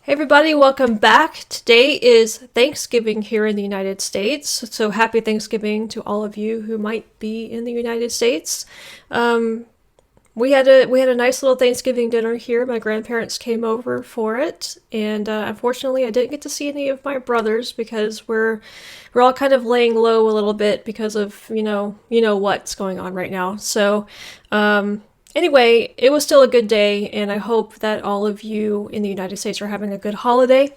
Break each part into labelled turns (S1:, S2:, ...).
S1: Hey everybody, welcome back. Today is Thanksgiving here in the United States, so happy Thanksgiving to all of you who might be in the United States. We had a nice little Thanksgiving dinner here. My grandparents came over for it, and unfortunately, I didn't get to see any of my brothers because we're all kind of laying low a little bit because of you know what's going on right now. Anyway, it was still a good day, and I hope that all of you in the United States are having a good holiday.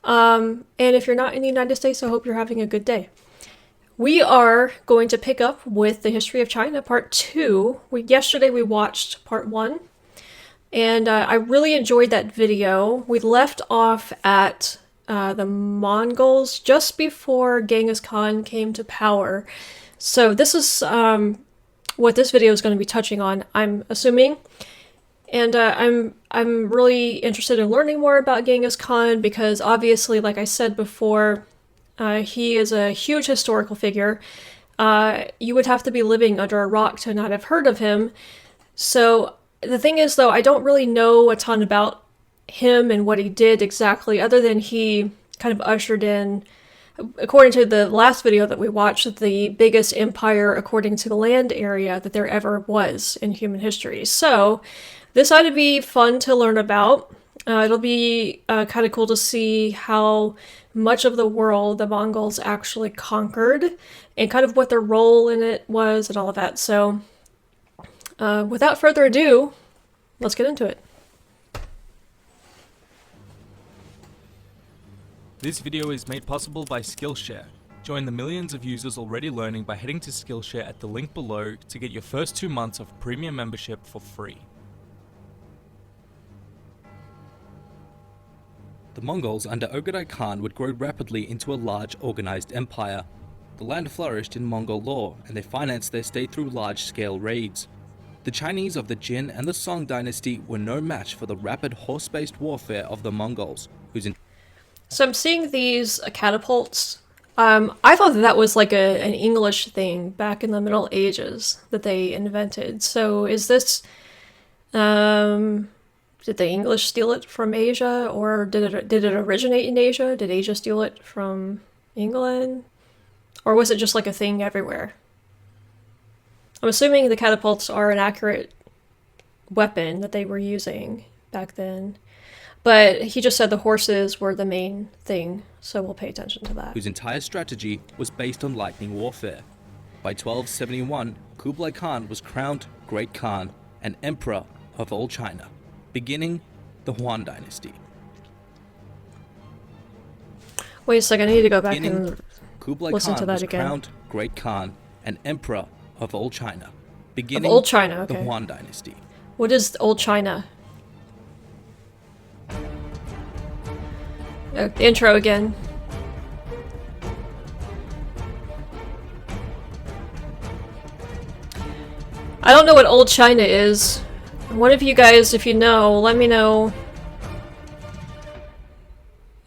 S1: And if you're not in the United States, I hope you're having a good day. We are going to pick up with the history of China, part two. Yesterday we watched part one, and I really enjoyed that video. We left off at the Mongols just before Genghis Khan came to power. So this is what this video is going to be touching on, I'm assuming. And I'm really interested in learning more about Genghis Khan because obviously, like I said before, he is a huge historical figure. You would have to be living under a rock to not have heard of him. So the thing is, though, I don't really know a ton about him and what he did exactly, other than he kind of ushered in, according to the last video that we watched, the biggest empire according to the land area that there ever was in human history. So this ought to be fun to learn about. It'll be kind of cool to see how much of the world the Mongols actually conquered and kind of what their role in it was and all of that. So without further ado, let's get into it.
S2: This video is made possible by Skillshare. Join the millions of users already learning by heading to Skillshare at the link below to get your first 2 months of premium membership for free. The Mongols under Ögedei Khan would grow rapidly into a large organized empire. The land flourished in Mongol law, and they financed their state through large-scale raids. The Chinese of the Jin and the Song dynasty were no match for the rapid horse-based warfare of the Mongols,
S1: So I'm seeing these catapults. I thought that was like an English thing back in the Middle Ages that they invented. So is this, did the English steal it from Asia, or did it originate in Asia? Did Asia steal it from England? Or was it just like a thing everywhere? I'm assuming the catapults are an accurate weapon that they were using back then. But he just said the horses were the main thing, so we'll pay attention to that.
S2: Whose entire strategy was based on lightning warfare. By 1271, Kublai Khan was crowned Great Khan and Emperor of all China, beginning the Yuan dynasty.
S1: Wait a second, I need to go back and
S2: Kublai
S1: listen
S2: Khan
S1: to that
S2: was
S1: again.
S2: crowned Great Khan and Emperor of all China, beginning
S1: of old China, okay.
S2: the Yuan dynasty.
S1: What is old China? Intro again. I don't know what old China is. One of you guys, if you know, let me know.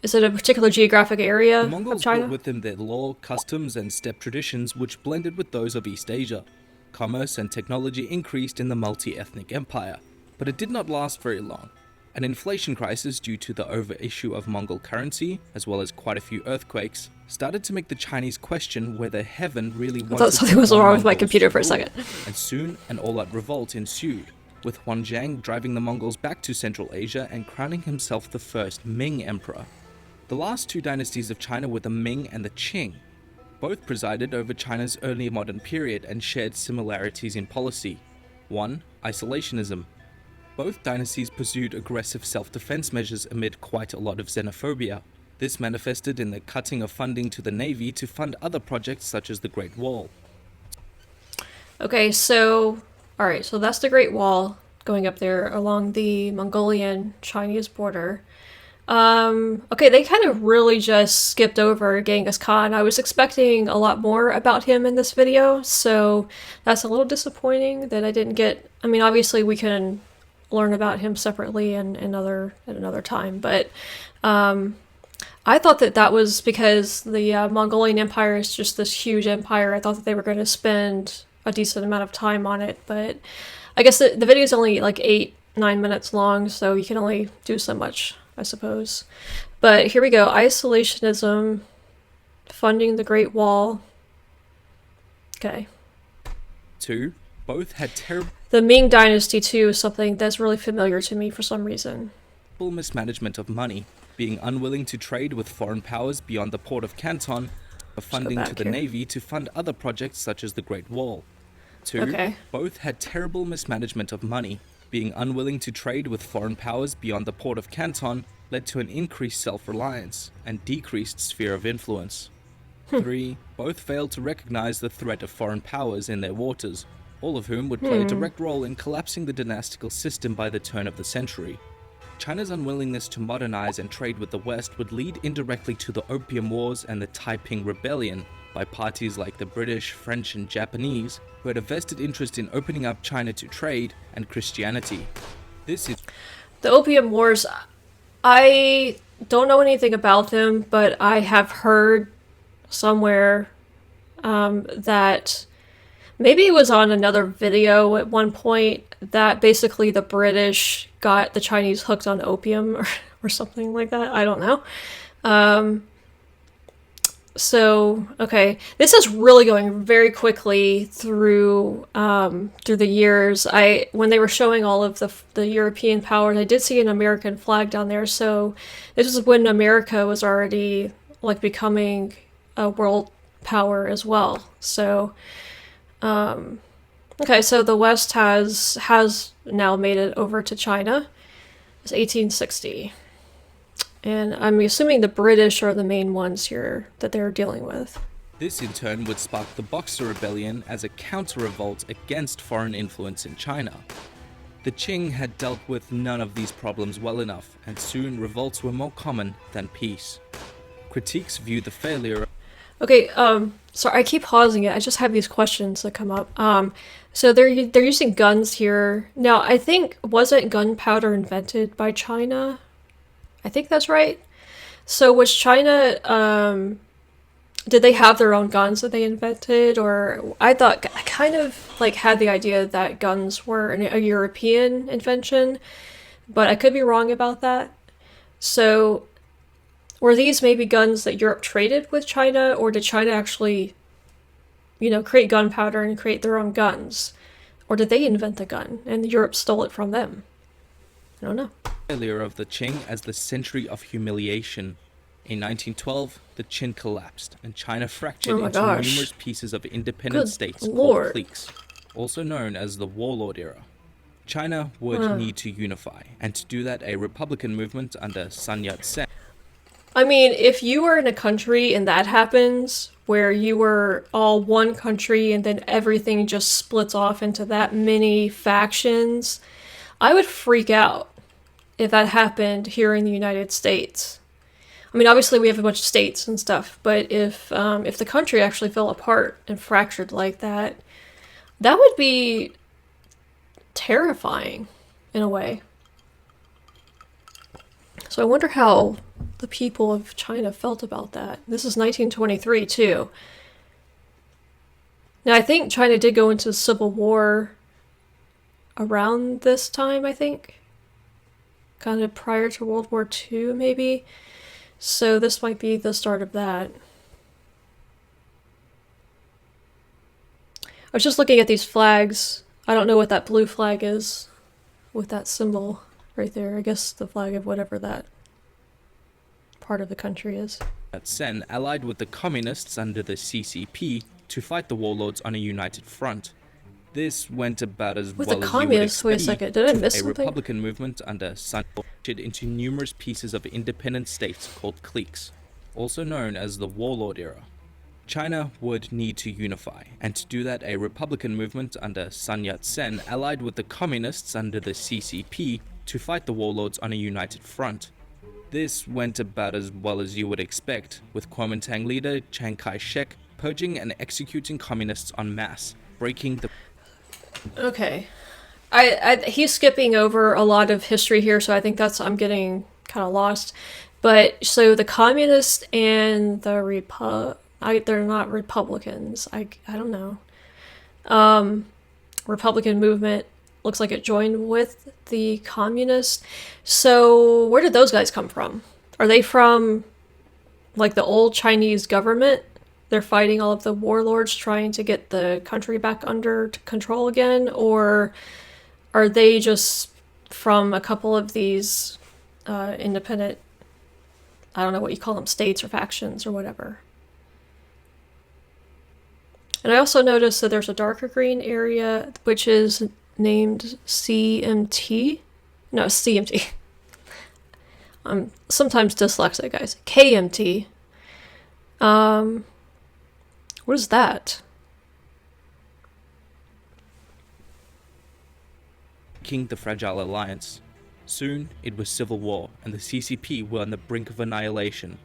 S1: Is it a particular geographic area
S2: The Mongols
S1: of China?
S2: brought with them their law, customs, and steppe traditions, which blended with those of East Asia. Commerce and technology increased in the multi-ethnic empire, but it did not last very long. An inflation crisis due to the overissue of Mongol currency, as well as quite a few earthquakes, started to make the Chinese question whether heaven really wanted
S1: I thought something was wrong with my computer for a second.
S2: And soon, an all-out revolt ensued, with Huan Zhang driving the Mongols back to Central Asia and crowning himself the first Ming emperor. The last two dynasties of China were the Ming and the Qing. Both presided over China's early modern period and shared similarities in policy. 1. Isolationism. Both dynasties pursued aggressive self-defense measures amid quite a lot of xenophobia. This manifested in the cutting of funding to the Navy to fund other projects such as the Great Wall.
S1: Okay, so, alright, so that's the Great Wall going up there along the Mongolian-Chinese border. Okay, they kind of really just skipped over Genghis Khan. I was expecting a lot more about him in this video, so that's a little disappointing that I didn't get. I mean, obviously we can learn about him separately and at another time, but I thought that was because the Mongolian Empire is just this huge empire. I thought that they were going to spend a decent amount of time on it, but I guess the video is only like 8-9 minutes long, so you can only do so much I suppose. But here we go. Isolationism, funding the Great Wall. Okay.
S2: 2. Both had terrible
S1: The Ming Dynasty, too, is something that's really familiar to me for some reason.
S2: mismanagement of money, being unwilling to trade with foreign powers beyond the port of Canton, of funding to the
S1: here.
S2: Navy to fund other projects such as the Great Wall. 2.
S1: Okay.
S2: Both had terrible mismanagement of money, being unwilling to trade with foreign powers beyond the port of Canton led to an increased self-reliance and decreased sphere of influence. 3. Both failed to recognize the threat of foreign powers in their waters, all of whom would play a direct role in collapsing the dynastical system by the turn of the century. China's unwillingness to modernize and trade with the West would lead indirectly to the Opium Wars and the Taiping Rebellion by parties like the British, French, and Japanese, who had a vested interest in opening up China to trade and Christianity. This is
S1: The Opium Wars, I don't know anything about them, but I have heard somewhere that maybe it was on another video at one point that basically the British got the Chinese hooked on opium or something like that. I don't know. So, okay, this is really going very quickly through the years. When they were showing all of the European powers, I did see an American flag down there. So this is when America was already like becoming a world power as well. So, okay, so the West has now made it over to China. It's 1860. And I'm assuming the British are the main ones here that they're dealing with.
S2: This in turn would spark the Boxer Rebellion as a counter-revolt against foreign influence in China. The Qing had dealt with none of these problems well enough, and soon revolts were more common than peace. Critiques viewed the failure.
S1: Okay, sorry, I keep pausing it. I just have these questions that come up. So they're using guns here. Now, I think, wasn't gunpowder invented by China? I think that's right. So was China, did they have their own guns that they invented? Or I kind of like had the idea that guns were a European invention, but I could be wrong about that. So were these maybe guns that Europe traded with China, or did China actually, create gunpowder and create their own guns? Or did they invent the gun and Europe stole it from them? I don't know.
S2: Failure of the Qing as the century of humiliation. In 1912, the Qin collapsed, and China fractured into numerous pieces of independent states called cliques, also known as the Warlord Era. China would need to unify, and to do that, a republican movement under Sun Yat-sen.
S1: I mean, if you were in a country and that happens, where you were all one country and then everything just splits off into that many factions, I would freak out if that happened here in the United States. I mean, obviously we have a bunch of states and stuff, but if the country actually fell apart and fractured like that, that would be terrifying in a way. So I wonder how the people of China felt about that. This is 1923 too. Now I think China did go into civil war around this time, I think. Kind of prior to World War II, maybe. So this might be the start of that. I was just looking at these flags. I don't know what that blue flag is with that symbol right there. I guess the flag of whatever that part of the country is.
S2: Sen allied with the communists under the CCP to fight the warlords on a united front. This went about as
S1: with
S2: well
S1: the
S2: as
S1: communists.
S2: you would expect.
S1: Wait a second, did I miss
S2: a
S1: something?
S2: republican movement under Sun Yat-sen into numerous pieces of independent states called cliques, also known as the Warlord Era. China would need to unify, and to do that, a republican movement under Sun Yat-sen allied with the communists under the CCP to fight the warlords on a united front. This went about as well as you would expect, with Kuomintang leader Chiang Kai-shek purging and executing communists en masse, breaking the...
S1: Okay. He's skipping over a lot of history here, so I think I'm getting kind of lost. But, so the communists and the they're not Republicans. I don't know. Republican movement looks like it joined with the communists. So where did those guys come from? Are they from like the old Chinese government? They're fighting all of the warlords trying to get the country back under control again? Or are they just from a couple of these independent, I don't know what you call them, states or factions or whatever? And I also noticed that there's a darker green area, which is named CMT. No, CMT. I'm sometimes dyslexic, guys. KMT. What is that?
S2: King the Fragile Alliance. Soon, it was civil war, and the CCP were on the brink of annihilation.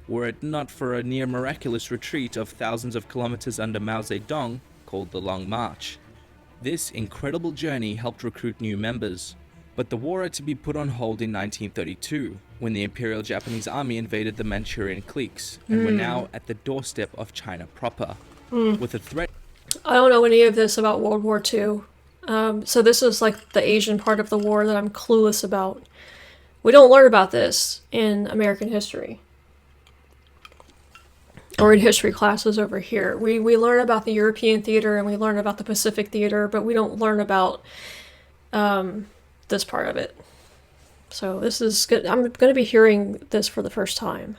S2: Were it not for a near miraculous retreat of thousands of kilometers under Mao Zedong, called the Long March. This incredible journey helped recruit new members. But the war had to be put on hold in 1932, when the Imperial Japanese Army invaded the Manchurian cliques, and were now at the doorstep of China proper. With a threat...
S1: I don't know any of this about World War II. So this is like the Asian part of the war that I'm clueless about. We don't learn about this in American history. Or in history classes over here. We learn about the European theater and we learn about the Pacific theater, but we don't learn about this part of it. So this is good. I'm going to be hearing this for the first time.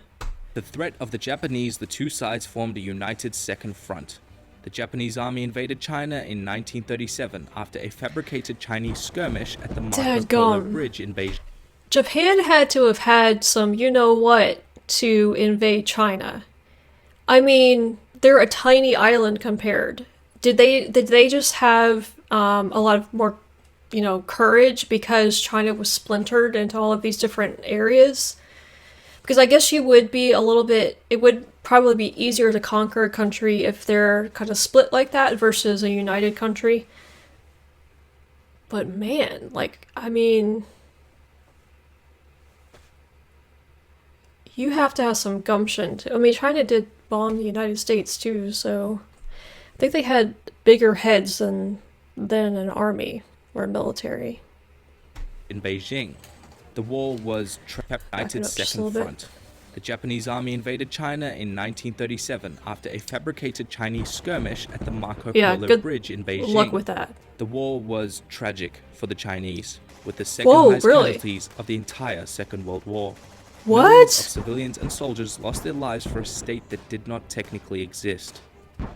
S2: The threat of the Japanese, the two sides formed a united second front. The Japanese army invaded China in 1937 after a fabricated Chinese skirmish at the Marco Polo Bridge in Beijing.
S1: Japan had to have had some you-know-what to invade China. I mean, they're a tiny island compared. Did they just have a lot of more, courage because China was splintered into all of these different areas? Because I guess it would probably be easier to conquer a country if they're kind of split like that versus a united country. But man, you have to have some gumption. China did bomb the United States too, so I think they had bigger heads than an army or a military.
S2: In Beijing, the war was United Second Front. The Japanese army invaded China in 1937 after a fabricated Chinese skirmish at the Marco Polo Bridge in Beijing.
S1: Luck with that.
S2: The war was tragic for the Chinese, with the second highest casualties of the entire Second World War.
S1: What?
S2: Millions of civilians and soldiers lost their lives for a state that did not technically exist.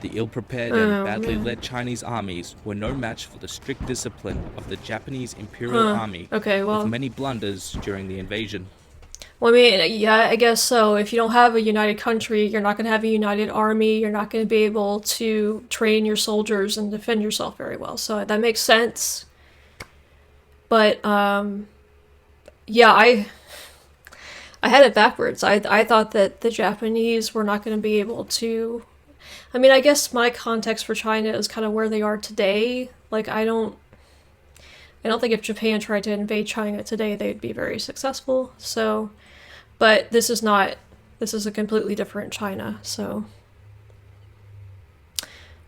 S2: The ill-prepared and badly led Chinese armies were no match for the strict discipline of the Japanese Imperial Army, with many blunders during the invasion.
S1: Well, I guess so. If you don't have a united country, you're not going to have a united army, you're not going to be able to train your soldiers and defend yourself very well. So that makes sense. But, I had it backwards. I thought that the Japanese were not going to be able to... I guess my context for China is kind of where they are today. I don't think if Japan tried to invade China today, they'd be very successful. So, but this is a completely different China, so...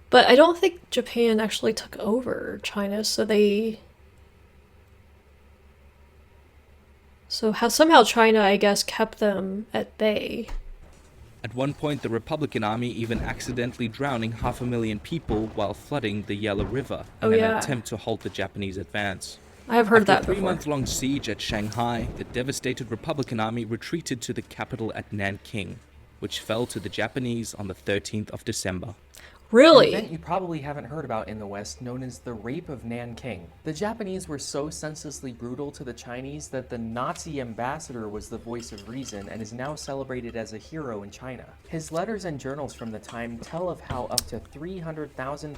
S1: But I don't think Japan actually took over China, somehow China, I guess, kept them at bay.
S2: At one point, the Republican Army even accidentally drowning 500,000 people while flooding the Yellow River in an attempt to halt the Japanese advance.
S1: I have heard that before.
S2: After a 3-month-long siege at Shanghai, the devastated Republican Army retreated to the capital at Nanking, which fell to the Japanese on the 13th of December.
S1: Really?
S3: An event you probably haven't heard about in the West, known as the Rape of Nanking. The Japanese were so senselessly brutal to the Chinese that the Nazi ambassador was the voice of reason and is now celebrated as a hero in China. His letters and journals from the time tell of how up to 300,000...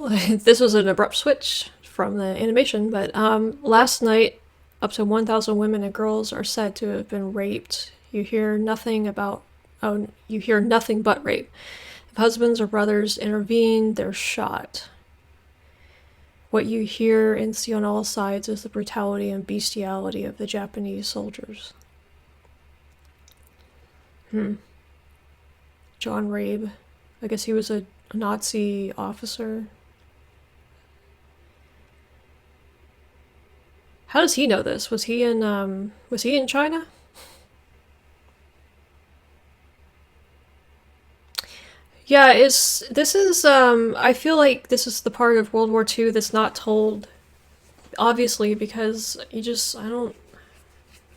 S1: This was an abrupt switch from the animation, but last night, up to 1,000 women and girls are said to have been raped. You hear nothing but rape. If husbands or brothers intervene, they're shot. What you hear and see on all sides is the brutality and bestiality of the Japanese soldiers. John Rabe. I guess he was a Nazi officer. How does he know this? Was he in China? Yeah, I feel like this is the part of World War II that's not told, obviously, because I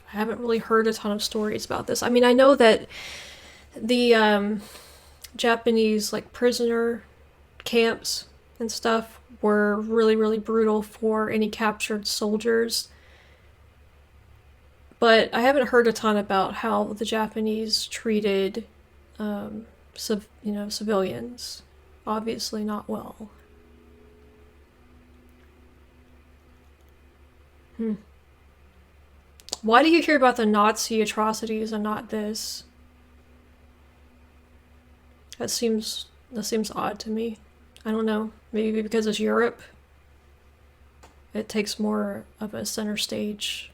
S1: haven't really heard a ton of stories about this. I mean, I know that the Japanese, like, prisoner camps and stuff were really, really brutal for any captured soldiers. But I haven't heard a ton about how the Japanese treated civilians. Obviously not well. Why do you hear about the Nazi atrocities and not this? That seems odd to me. I don't know. Maybe because it's Europe. It takes more of a center stage.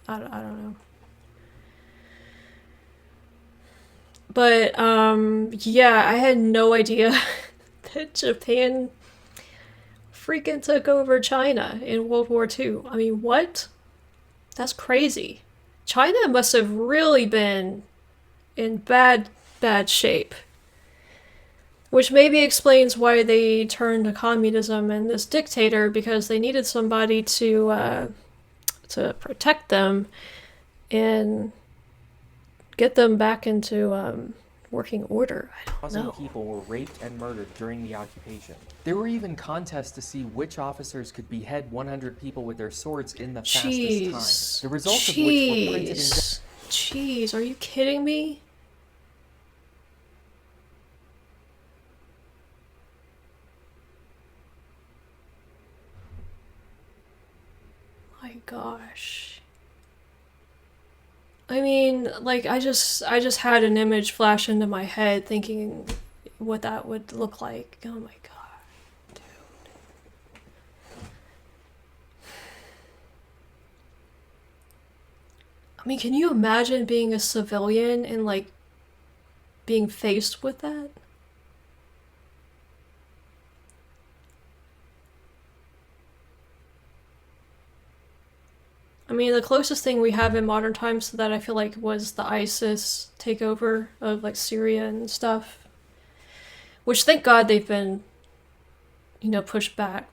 S1: I don't know. But, yeah, I had no idea that Japan freaking took over China in World War II. I mean, what? That's crazy. China must have really been in bad shape. Which maybe explains why they turned to communism and this dictator, because they needed somebody to protect them and get them back into working order. I don't know.
S3: People were raped and murdered during the occupation. There were even contests to see which officers could behead 100 people with their swords in the fastest time. The results of which were printed in...
S1: Jeez, are you kidding me? My gosh. I mean, like, I just had an image flash into my head thinking what that would look like. Oh my god, dude. I mean, can you imagine being a civilian and, like, being faced with that? I mean, the closest thing we have in modern times to that, I feel like, was the ISIS takeover of, like, Syria and stuff. Which, thank God, they've been, pushed back,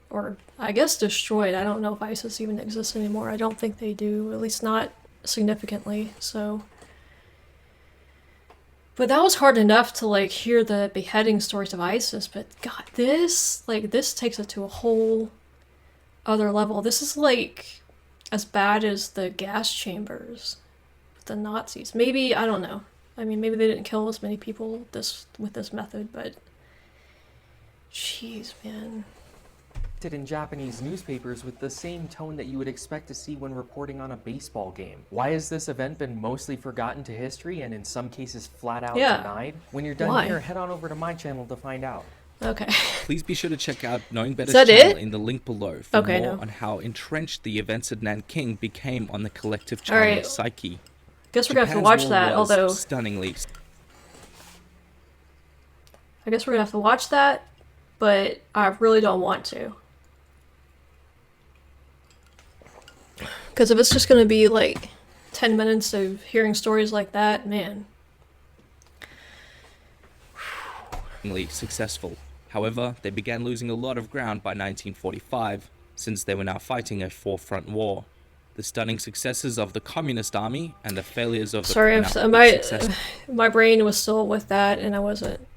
S1: or, I guess, destroyed. I don't know if ISIS even exists anymore. I don't think they do, at least not significantly, so... But that was hard enough to, like, hear the beheading stories of ISIS, but, God, this takes it to a whole other level. This is, like, as bad as the gas chambers with the Nazis. Maybe, I don't know. I mean, maybe they didn't kill as many people with this method, but jeez, man.
S3: In Japanese newspapers with the same tone that you would expect to see when reporting on a baseball game. Why has this event been mostly forgotten to history and in some cases flat out denied? When you're done here, head on over to my channel to find out.
S1: Okay.
S2: Please be sure to check out Knowing Better's channel in the link below for more on how entrenched the events at Nanking became on the collective Chinese psyche.
S1: Guess we're gonna have to watch that, although...
S2: Stunningly.
S1: I guess we're gonna have to watch that, but I really don't want to. Because if it's just gonna be, like, 10 minutes of hearing stories like that, man.
S2: Successful. However, they began losing a lot of ground by 1945, since they were now fighting a four-front war. The stunning successes of the Communist Army and the failures of the...
S1: Sorry, my brain was still with that, and I wasn't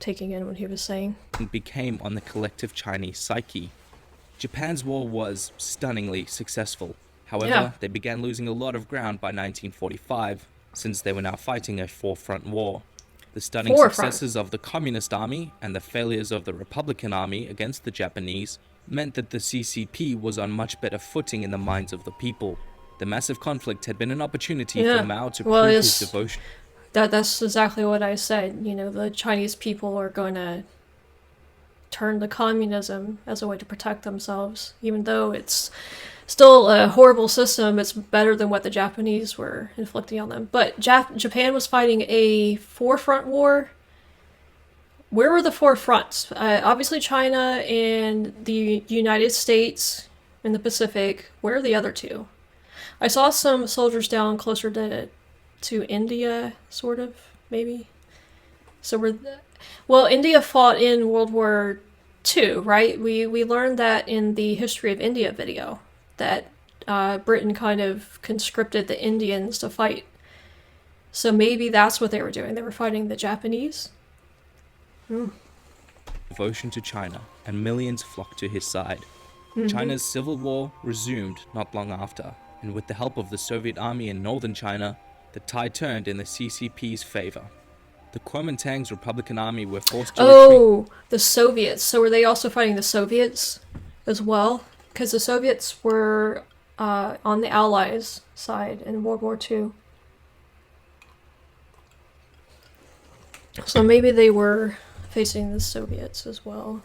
S1: taking in what he was saying.
S2: ...became on the collective Chinese psyche. Japan's war was stunningly successful. However, they began losing a lot of ground by 1945, since they were now fighting a four-front war. The stunning successes of the Communist Army and the failures of the Republican Army against the Japanese meant that the CCP was on much better footing in the minds of the people. The massive conflict had been an opportunity for Mao to prove his devotion.
S1: That's exactly what I said. The Chinese people are going to turn to communism as a way to protect themselves, even though it's still a horrible system. It's better than what the Japanese were inflicting on them. But Japan was fighting a four-front war. Where were the four fronts? Obviously China and the United States in the Pacific. Where are the other two? I saw some soldiers down closer to India, sort of, maybe. So well, India fought in World War II, right? We learned that in the History of India video, that Britain kind of conscripted the Indians to fight. So maybe that's what they were doing. They were fighting the Japanese.
S2: Devotion to China, and millions flocked to his side. China's civil war resumed not long after, and with the help of the Soviet army in northern China, the tide turned in the CCP's favor. The Kuomintang's Republican army were forced to retreat.
S1: Oh, the Soviets. So were they also fighting the Soviets as well? Because the Soviets were on the Allies' side in World War II. So maybe they were facing the Soviets as well.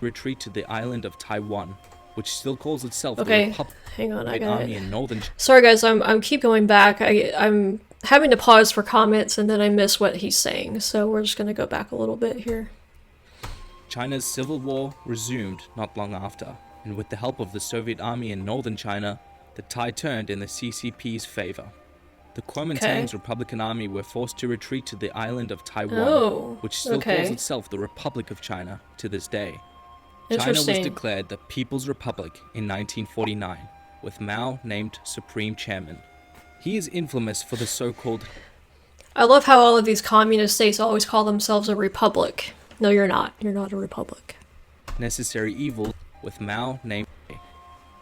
S2: Retreat to the island of Taiwan, which still calls itself
S1: Okay,
S2: the Republic
S1: hang on, I got
S2: army
S1: it.
S2: in northern.
S1: Sorry guys, I'm keep going back. I'm having to pause for comments and then I miss what he's saying. So we're just gonna go back a little bit here.
S2: China's civil war resumed not long after, and with the help of the Soviet army in northern China, the tide turned in the CCP's favor. The Kuomintang's Republican army were forced to retreat to the island of Taiwan, which still calls itself the Republic of China to this day. China was declared the People's Republic in 1949, with Mao named Supreme Chairman. He is infamous for the so-called...
S1: I love how all of these communist states always call themselves a republic. No, you're not. You're not a republic.
S2: necessary evil, with Mao named.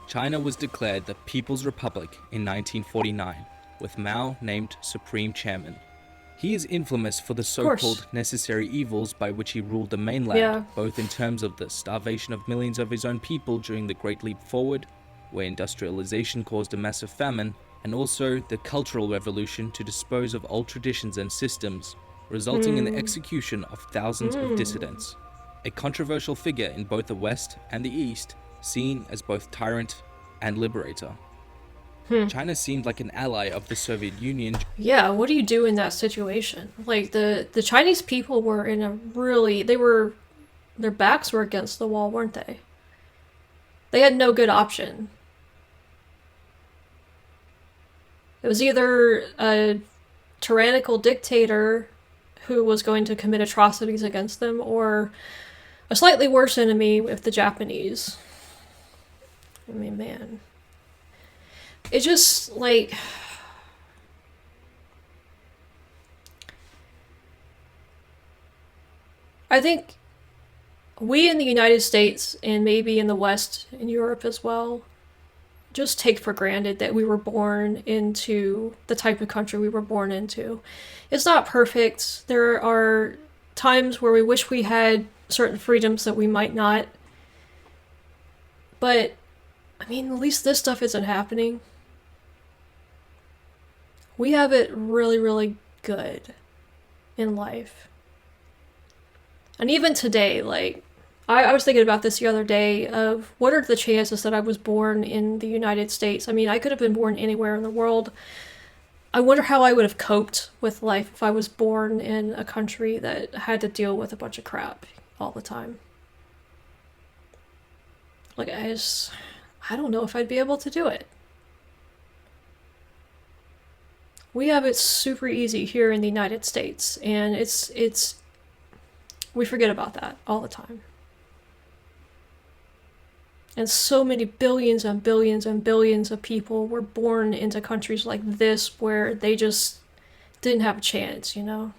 S2: China was declared the People's Republic in 1949, with Mao named Supreme Chairman. He is infamous for the so-called necessary evils by which he ruled the mainland, both in terms of the starvation of millions of his own people during the Great Leap Forward, where industrialization caused a massive famine, and also the Cultural Revolution to dispose of old traditions and systems, resulting in the execution of thousands of dissidents. A controversial figure in both the West and the East, seen as both tyrant and liberator. China seemed like an ally of the Soviet Union.
S1: Yeah, what do you do in that situation? Like, the Chinese people were in a really... their backs were against the wall, weren't they? They had no good option. It was either a tyrannical dictator who was going to commit atrocities against them, or a slightly worse enemy with the Japanese. I mean, man. It just, like... I think we in the United States, and maybe in the West, in Europe as well, just take for granted that we were born into the type of country we were born into. It's not perfect. There are times where we wish we had certain freedoms that we might not. But, I mean, at least this stuff isn't happening. We have it really, really good in life. And even today, like, I was thinking about this the other day of what are the chances that I was born in the United States? I mean, I could have been born anywhere in the world. I wonder how I would have coped with life if I was born in a country that had to deal with a bunch of crap all the time. Like, I don't know if I'd be able to do it. We have it super easy here in the United States, and we forget about that all the time. And so many billions and billions and billions of people were born into countries like this where they just didn't have a chance, you know?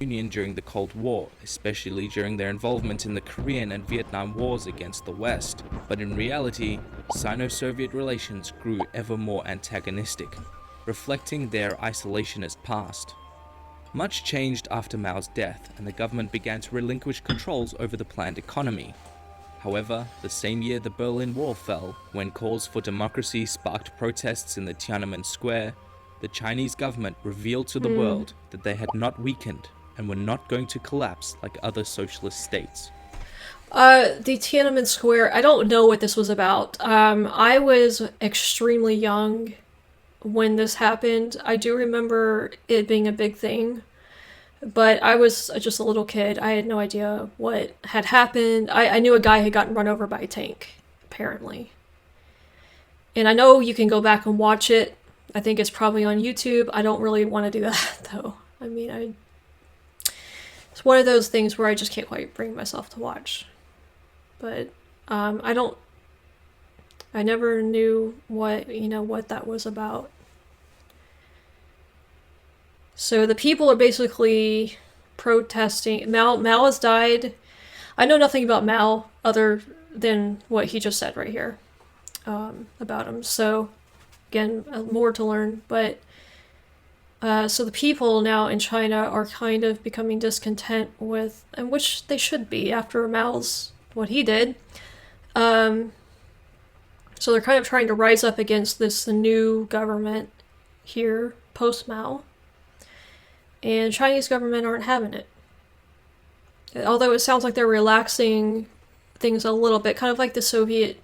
S2: Union during the Cold War, especially during their involvement in the Korean and Vietnam Wars against the West. But in reality, Sino-Soviet relations grew ever more antagonistic, reflecting their isolationist past. Much changed after Mao's death, and the government began to relinquish controls over the planned economy. However, the same year the Berlin Wall fell, when calls for democracy sparked protests in the Tiananmen Square, the Chinese government revealed to the world that they had not weakened and were not going to collapse like other socialist states.
S1: The Tiananmen Square, I don't know what this was about. I was extremely young when this happened. I do remember it being a big thing, But I was just a little kid. I had no idea what had happened. I knew a guy had gotten run over by a tank, apparently. And I know you can go back and watch it. I think it's probably on YouTube. I don't really want to do that, though. I mean, it's one of those things where I just can't quite bring myself to watch. But I never knew what that was about. So the people are basically protesting. Mao has died. I know nothing about Mao other than what he just said right here about him. So again, more to learn. But so the people now in China are kind of becoming discontent with, and which they should be after Mao's what he did. So they're kind of trying to rise up against the new government here post Mao. And Chinese government aren't having it. Although it sounds like they're relaxing things a little bit, kind of like the Soviet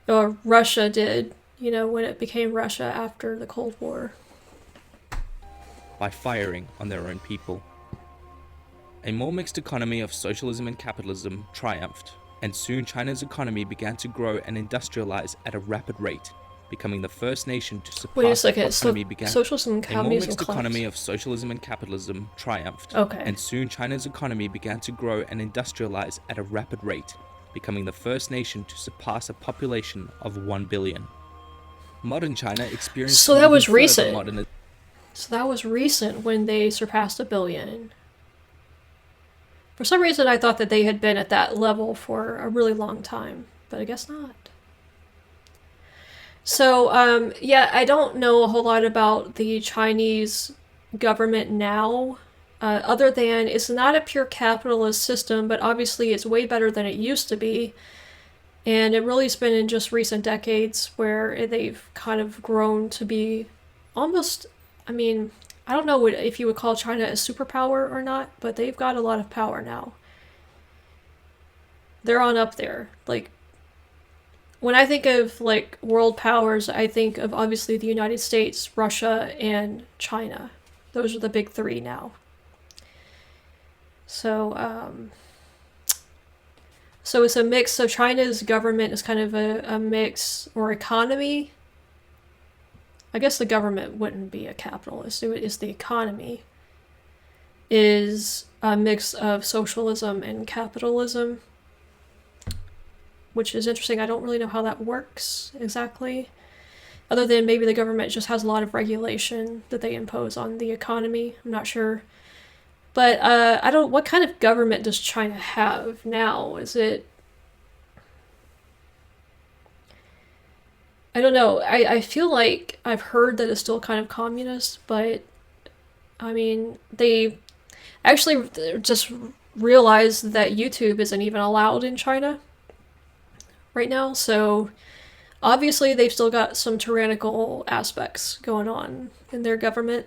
S1: or Russia did, when it became Russia after the Cold War.
S2: By firing on their own people. A more mixed economy of socialism and capitalism triumphed, and soon China's economy began to grow and industrialize at a rapid rate, becoming the first nation to surpass.
S1: Wait a second,
S2: Socialism and
S1: communism
S2: a more mixed
S1: collapsed.
S2: economy of socialism and capitalism triumphed,
S1: Okay.
S2: and soon China's economy began to grow and industrialize at a rapid rate, becoming the first nation to surpass a population of 1 billion. Modern China experienced
S1: So that was
S2: even further
S1: recent. So that was recent when they surpassed 1 billion. For some reason, I thought that they had been at that level for a really long time, but I guess not. So, I don't know a whole lot about the Chinese government now, other than it's not a pure capitalist system, but obviously it's way better than it used to be. And it really has been in just recent decades where they've kind of grown to be almost, I don't know if you would call China a superpower or not, but they've got a lot of power now. They're on up there. Like, when I think of, world powers, I think of, obviously, the United States, Russia, and China. Those are the big three now. So, so it's a mix. So China's government is kind of a mix, or economy. I guess the government wouldn't be a capitalist. It's the economy. Is a mix of socialism and capitalism. Which is interesting. I don't really know how that works exactly. Other than maybe the government just has a lot of regulation that they impose on the economy. I'm not sure. But what kind of government does China have now? Is it... I don't know. I feel like I've heard that it's still kind of communist, but they actually just realized that YouTube isn't even allowed in China right now, so obviously they've still got some tyrannical aspects going on in their government,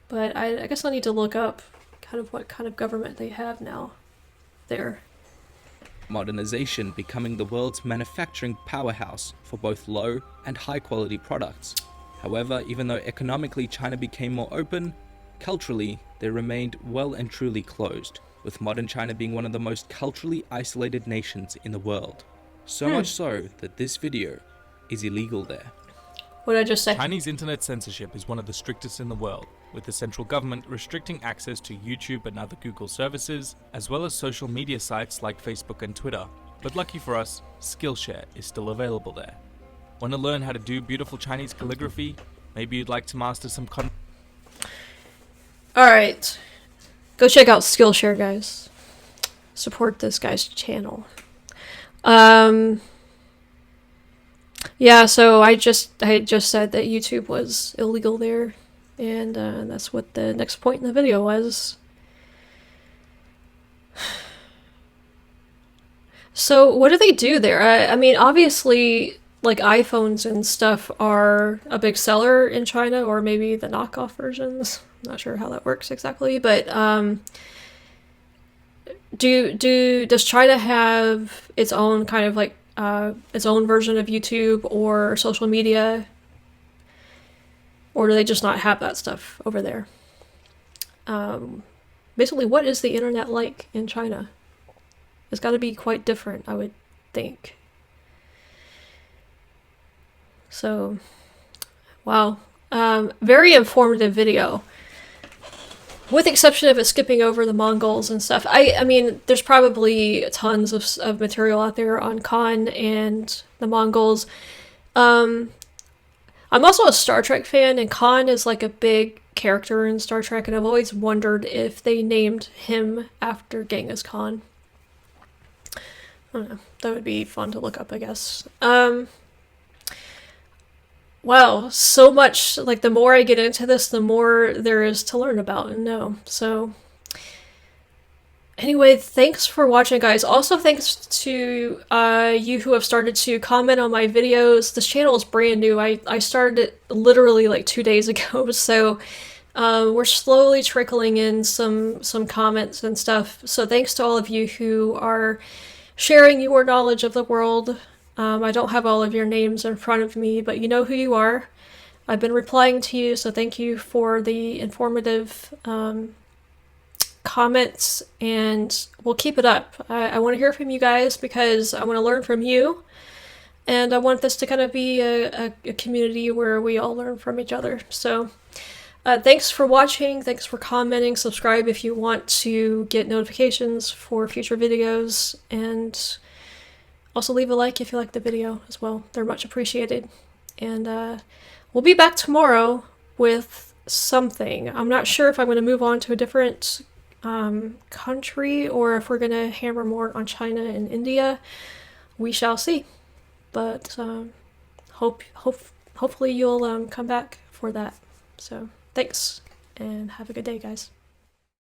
S1: but I guess I need to look up kind of what kind of government they have now there.
S2: Modernization becoming the world's manufacturing powerhouse for both low and high quality products. However, even though economically China became more open, culturally they remained well and truly closed, with modern China being one of the most culturally isolated nations in the world. So much so that this video is illegal there.
S1: What did I just say?
S4: Chinese internet censorship is one of the strictest in the world, with the central government restricting access to YouTube and other Google services, as well as social media sites like Facebook and Twitter. But lucky for us, Skillshare is still available there. Want to learn how to do beautiful Chinese calligraphy? Maybe you'd like to master some
S1: Alright. Go check out Skillshare, guys. Support this guy's channel. Yeah, so I just said that YouTube was illegal there, and that's what the next point in the video was. So what do they do there? I mean, obviously, iPhones and stuff are a big seller in China, or maybe the knockoff versions. I'm not sure how that works exactly, but does China have its own kind of its own version of YouTube or social media, or do they just not have that stuff over there? basically, what is the internet like in China? It's got to be quite different, I would think. So, wow. Very informative video. With the exception of it skipping over the Mongols and stuff. I mean, there's probably tons of material out there on Khan and the Mongols. I'm also a Star Trek fan, and Khan is like a big character in Star Trek, and I've always wondered if they named him after Genghis Khan. I don't know. That would be fun to look up, I guess. Wow, so much, like, the more I get into this, the more there is to learn about and know. So, anyway, thanks for watching, guys. Also, thanks to you who have started to comment on my videos. This channel is brand new. I started it literally like 2 days ago, so we're slowly trickling in some comments and stuff. So thanks to all of you who are sharing your knowledge of the world. I don't have all of your names in front of me, but you know who you are. I've been replying to you, so thank you for the informative comments, and we'll keep it up. I want to hear from you guys because I want to learn from you, and I want this to kind of be a community where we all learn from each other. So thanks for watching, thanks for commenting, subscribe if you want to get notifications for future videos, and also leave a like if you like the video as well. They're much appreciated. And we'll be back tomorrow with something. I'm not sure if I'm going to move on to a different country or if we're going to hammer more on China and India. We shall see. But hopefully you'll come back for that. So thanks and have a good day, guys.